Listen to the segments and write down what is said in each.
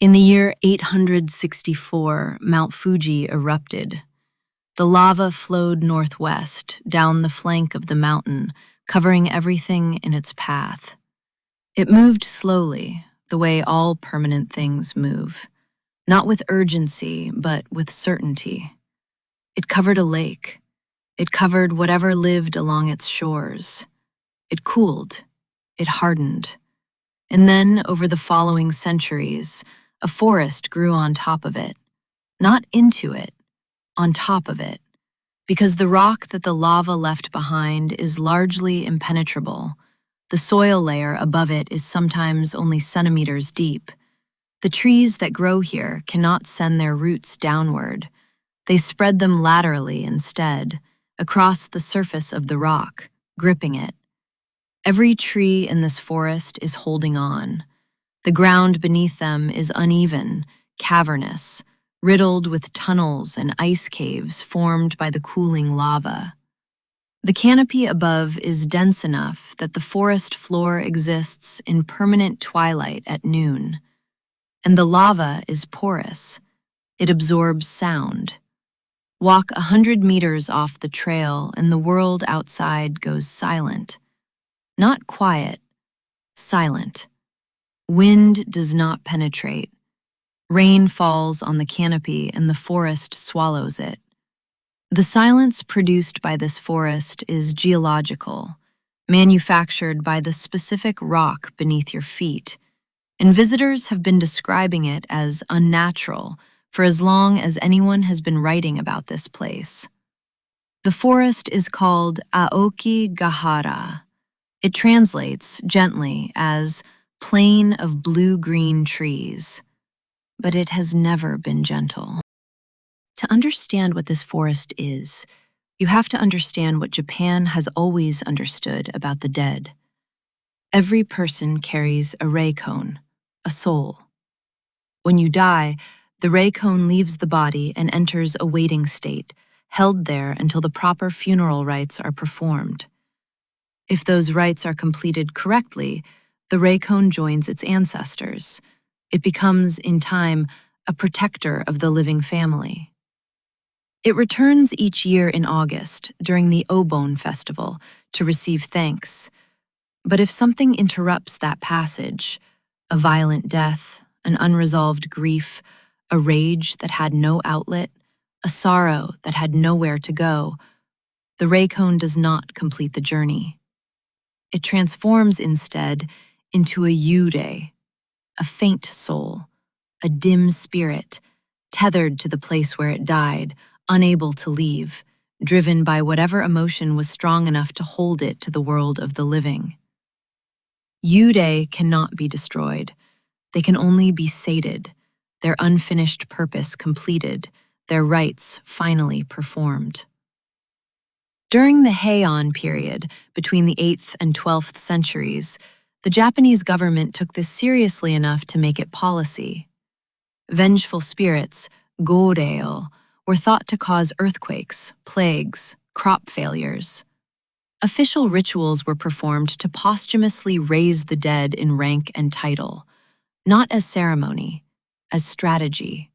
In the year 864, Mount Fuji erupted. The lava flowed northwest, down the flank of the mountain, covering everything in its path. It moved slowly, the way all permanent things move, not with urgency, but with certainty. It covered a lake. It covered whatever lived along its shores. It cooled. It hardened. And then, over the following centuries, a forest grew on top of it. Not into it, on top of it. Because the rock that the lava left behind is largely impenetrable, the soil layer above it is sometimes only centimeters deep. The trees that grow here cannot send their roots downward. They spread them laterally instead, across the surface of the rock, gripping it. Every tree in this forest is holding on. The ground beneath them is uneven, cavernous, riddled with tunnels and ice caves formed by the cooling lava. The canopy above is dense enough that the forest floor exists in permanent twilight at noon. And the lava is porous. It absorbs sound. Walk 100 meters off the trail and the world outside goes silent. Not quiet, silent. Wind does not penetrate. Rain falls on the canopy and the forest swallows it. The silence produced by this forest is geological, manufactured by the specific rock beneath your feet, and visitors have been describing it as unnatural for as long as anyone has been writing about this place. The forest is called Aokigahara. It translates, gently, as plain of blue-green trees, but it has never been gentle. To understand what this forest is, you have to understand what Japan has always understood about the dead. Every person carries a Reikon, a soul. When you die, the Reikon leaves the body and enters a waiting state, held there until the proper funeral rites are performed. If those rites are completed correctly, the Reikon joins its ancestors. It becomes, in time, a protector of the living family. It returns each year in August, during the Obon festival, to receive thanks. But if something interrupts that passage, a violent death, an unresolved grief, a rage that had no outlet, a sorrow that had nowhere to go, the Reikon does not complete the journey. It transforms instead into a Yūrei, a faint soul, a dim spirit, tethered to the place where it died, unable to leave, driven by whatever emotion was strong enough to hold it to the world of the living. Yūrei cannot be destroyed. They can only be sated, their unfinished purpose completed, their rites finally performed. During the Heian period, between the 8th and 12th centuries, the Japanese government took this seriously enough to make it policy. Vengeful spirits, gorei, were thought to cause earthquakes, plagues, crop failures. Official rituals were performed to posthumously raise the dead in rank and title, not as ceremony, as strategy.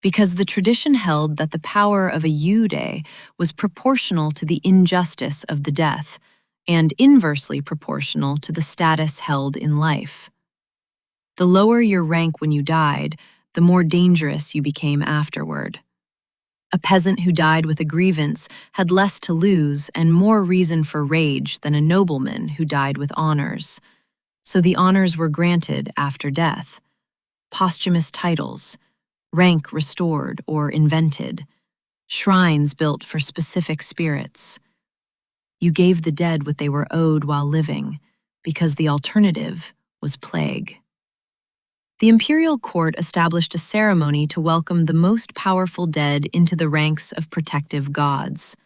Because the tradition held that the power of a Yūrei was proportional to the injustice of the death, and inversely proportional to the status held in life. The lower your rank when you died, the more dangerous you became afterward. A peasant who died with a grievance had less to lose and more reason for rage than a nobleman who died with honors. So the honors were granted after death. Posthumous titles, rank restored or invented, shrines built for specific spirits. You gave the dead what they were owed while living, because the alternative was plague. The imperial court established a ceremony to welcome the most powerful dead into the ranks of protective gods.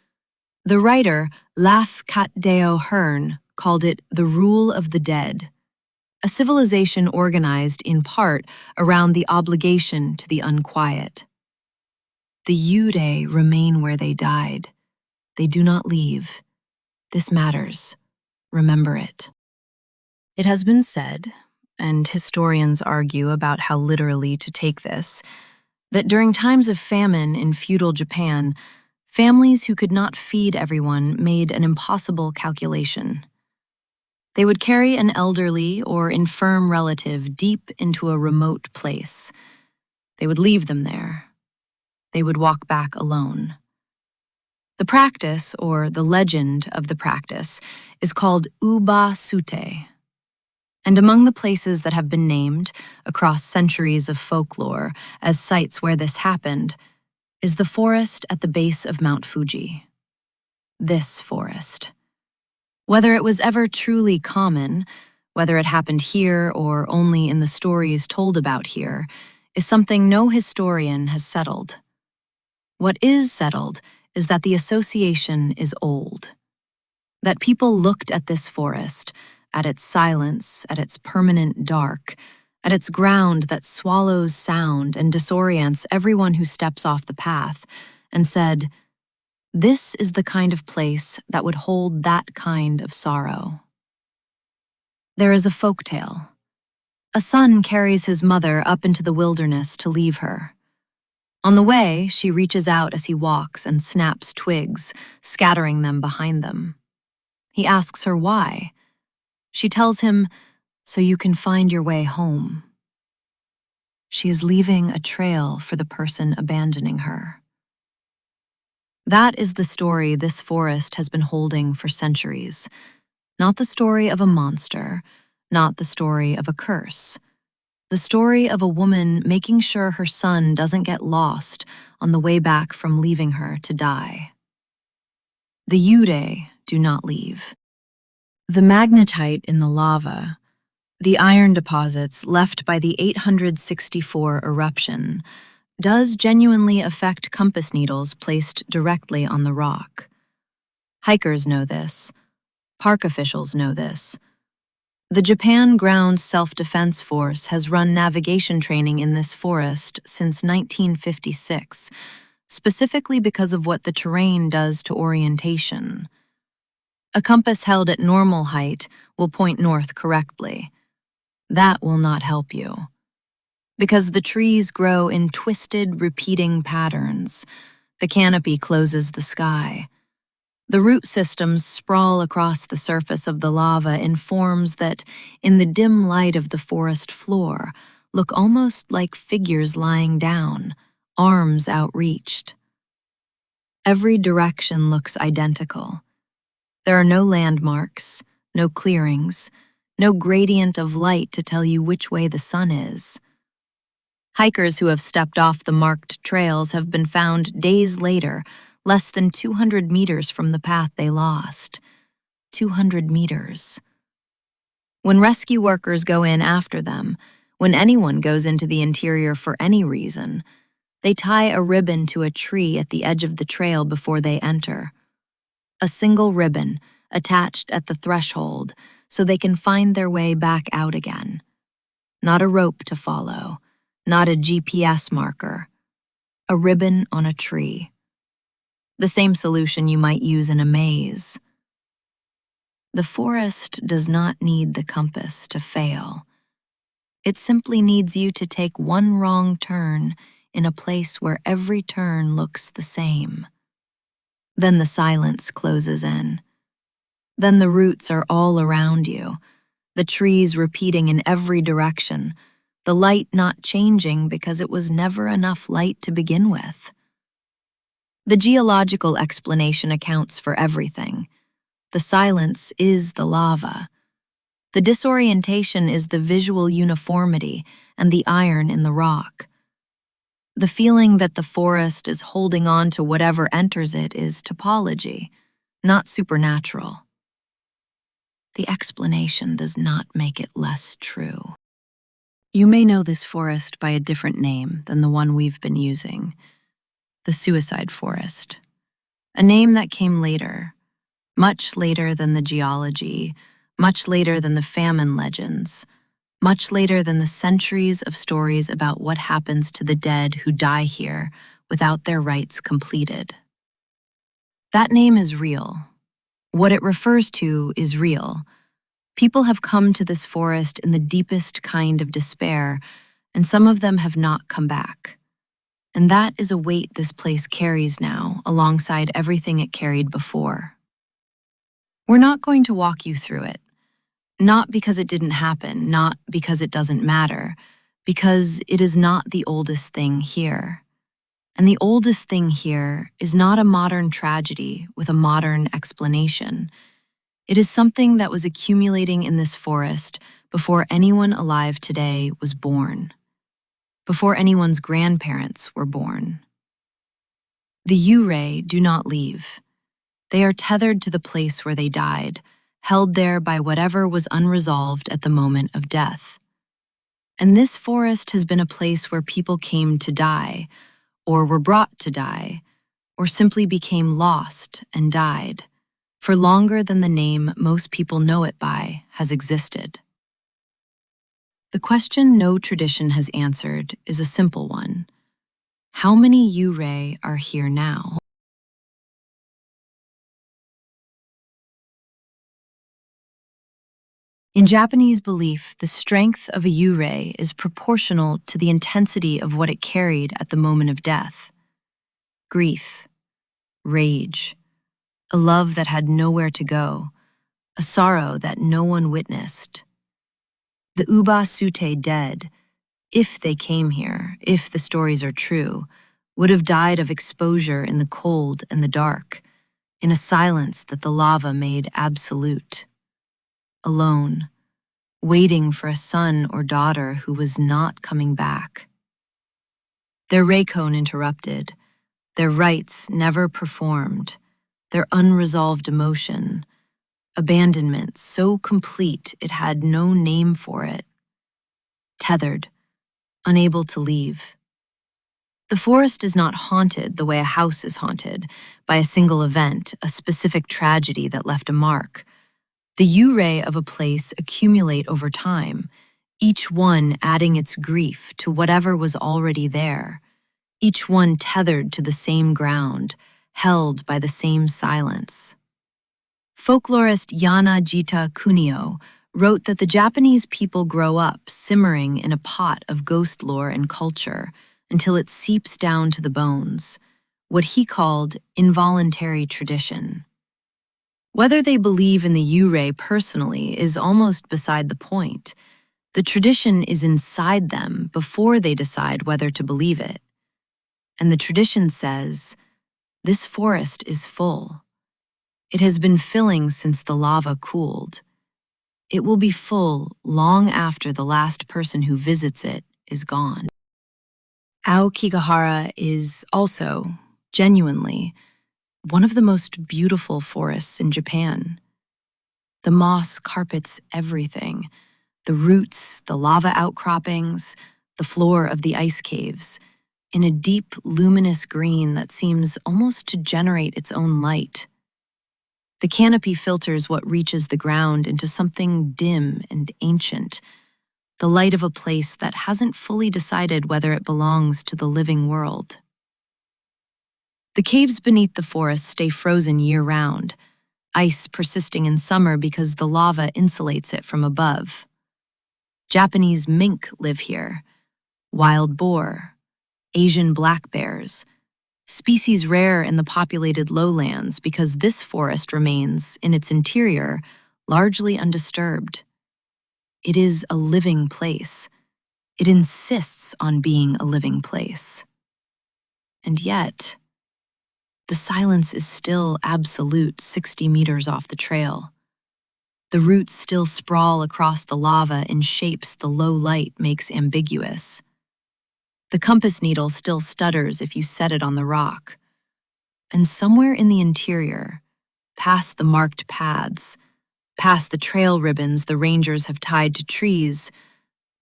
The writer Lath Katdeo Hearn called it the rule of the dead, a civilization organized in part around the obligation to the unquiet. The Yūrei remain where they died. They do not leave. This matters. Remember it. It has been said, and historians argue about how literally to take this, that during times of famine in feudal Japan, families who could not feed everyone made an impossible calculation. They would carry an elderly or infirm relative deep into a remote place. They would leave them there. They would walk back alone. The practice, or the legend of the practice, is called Uba Sute. And among the places that have been named, across centuries of folklore, as sites where this happened, is the forest at the base of Mount Fuji. This forest. Whether it was ever truly common, whether it happened here or only in the stories told about here, is something no historian has settled. What is settled is that the association is old. That people looked at this forest, at its silence, at its permanent dark, at its ground that swallows sound and disorients everyone who steps off the path, and said, "This is the kind of place that would hold that kind of sorrow." There is a folk tale. A son carries his mother up into the wilderness to leave her. On the way, she reaches out as he walks and snaps twigs, scattering them behind them. He asks her why. She tells him, "So you can find your way home." She is leaving a trail for the person abandoning her. That is the story this forest has been holding for centuries. Not the story of a monster, not the story of a curse. The story of a woman making sure her son doesn't get lost on the way back from leaving her to die. The Yūrei do not leave. The magnetite in the lava, the iron deposits left by the 864 eruption, does genuinely affect compass needles placed directly on the rock. Hikers know this. Park officials know this. The Japan Ground Self-Defense Force has run navigation training in this forest since 1956, specifically because of what the terrain does to orientation. A compass held at normal height will point north correctly. That will not help you. Because the trees grow in twisted, repeating patterns, the canopy closes the sky. The root systems sprawl across the surface of the lava in forms that, in the dim light of the forest floor, look almost like figures lying down, arms outreached. Every direction looks identical. There are no landmarks, no clearings, no gradient of light to tell you which way the sun is. Hikers who have stepped off the marked trails have been found days later, less than 200 meters from the path they lost. 200 meters. When rescue workers go in after them, when anyone goes into the interior for any reason, they tie a ribbon to a tree at the edge of the trail before they enter. A single ribbon attached at the threshold so they can find their way back out again. Not a rope to follow, not a GPS marker. A ribbon on a tree. The same solution you might use in a maze. The forest does not need the compass to fail. It simply needs you to take one wrong turn in a place where every turn looks the same. Then the silence closes in. Then the roots are all around you, the trees repeating in every direction, the light not changing because it was never enough light to begin with. The geological explanation accounts for everything. The silence is the lava. The disorientation is the visual uniformity and the iron in the rock. The feeling that the forest is holding on to whatever enters it is topology, not supernatural. The explanation does not make it less true. You may know this forest by a different name than the one we've been using. The suicide forest. A name that came later, much later than the geology, much later than the famine legends, much later than the centuries of stories about what happens to the dead who die here without their rites completed. That name is real. What it refers to is real, People have come to this forest in the deepest kind of despair, and some of them have not come back. And that is a weight this place carries now, alongside everything it carried before. We're not going to walk you through it. Not because it didn't happen, not because it doesn't matter, because it is not the oldest thing here. And the oldest thing here is not a modern tragedy with a modern explanation. It is something that was accumulating in this forest before anyone alive today was born, before anyone's grandparents were born. The Yūrei do not leave. They are tethered to the place where they died, held there by whatever was unresolved at the moment of death. And this forest has been a place where people came to die, or were brought to die, or simply became lost and died, for longer than the name most people know it by has existed. The question no tradition has answered is a simple one. How many Yūrei are here now? In Japanese belief, the strength of a Yūrei is proportional to the intensity of what it carried at the moment of death. Grief, rage, a love that had nowhere to go, a sorrow that no one witnessed. The Uba Sute dead, if they came here, if the stories are true, would have died of exposure in the cold and the dark, in a silence that the lava made absolute. Alone, waiting for a son or daughter who was not coming back. Their Reikon interrupted, their rites never performed, their unresolved emotion, abandonment so complete it had no name for it. Tethered, unable to leave. The forest is not haunted the way a house is haunted, by a single event, a specific tragedy that left a mark. The Yūrei of a place accumulate over time, each one adding its grief to whatever was already there, each one tethered to the same ground, held by the same silence. Folklorist Yana Jita Kunio wrote that the Japanese people grow up simmering in a pot of ghost lore and culture until it seeps down to the bones, what he called involuntary tradition. Whether they believe in the Yūrei personally is almost beside the point. The tradition is inside them before they decide whether to believe it. And the tradition says, this forest is full. It has been filling since the lava cooled. It will be full long after the last person who visits it is gone. Aokigahara is also, genuinely, one of the most beautiful forests in Japan. The moss carpets everything, the roots, the lava outcroppings, the floor of the ice caves, in a deep, luminous green that seems almost to generate its own light. The canopy filters what reaches the ground into something dim and ancient, the light of a place that hasn't fully decided whether it belongs to the living world. The caves beneath the forest stay frozen year-round, ice persisting in summer because the lava insulates it from above. Japanese mink live here, wild boar, Asian black bears, species rare in the populated lowlands because this forest remains, in its interior, largely undisturbed. It is a living place. It insists on being a living place. And yet, the silence is still absolute 60 meters off the trail. The roots still sprawl across the lava in shapes the low light makes ambiguous. The compass needle still stutters if you set it on the rock. And somewhere in the interior, past the marked paths, past the trail ribbons the rangers have tied to trees,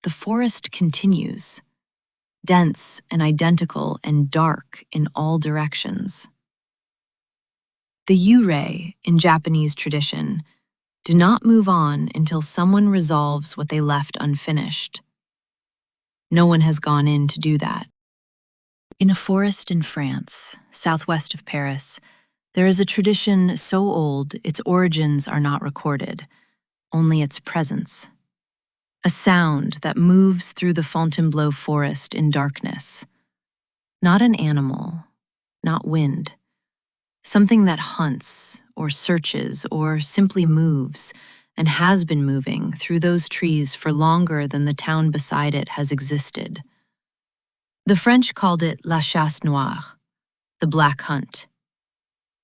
the forest continues, dense and identical and dark in all directions. The Yūrei, in Japanese tradition, do not move on until someone resolves what they left unfinished. No one has gone in to do that. In a forest in France, southwest of Paris, there is a tradition so old its origins are not recorded, only its presence. A sound that moves through the Fontainebleau forest in darkness. Not an animal, not wind. Something that hunts, or searches, or simply moves, and has been moving through those trees for longer than the town beside it has existed. The French called it la chasse noire, the black hunt.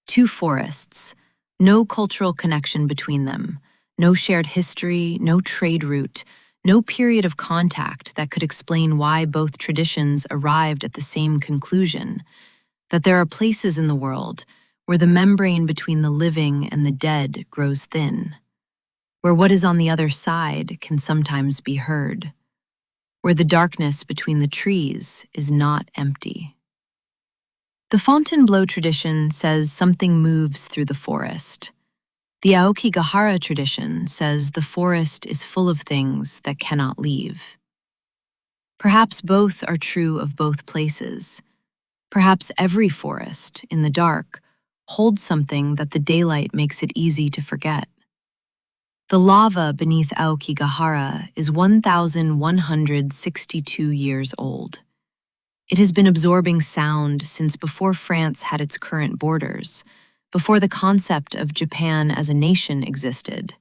Two forests, no cultural connection between them, no shared history, no trade route, no period of contact that could explain why both traditions arrived at the same conclusion, that there are places in the world where the membrane between the living and the dead grows thin, where what is on the other side can sometimes be heard, where the darkness between the trees is not empty. The Fontainebleau tradition says something moves through the forest. The Aokigahara tradition says the forest is full of things that cannot leave. Perhaps both are true of both places. Perhaps every forest, in the dark, holds something that the daylight makes it easy to forget. The lava beneath Aokigahara is 1,162 years old. It has been absorbing sound since before France had its current borders, before the concept of Japan as a nation existed,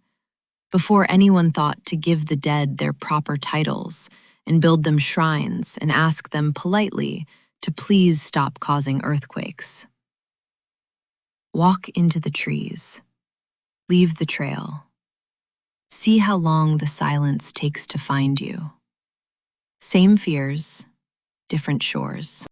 before anyone thought to give the dead their proper titles and build them shrines and ask them politely to please stop causing earthquakes. Walk into the trees. Leave the trail. See how long the silence takes to find you. Same fears, different shores.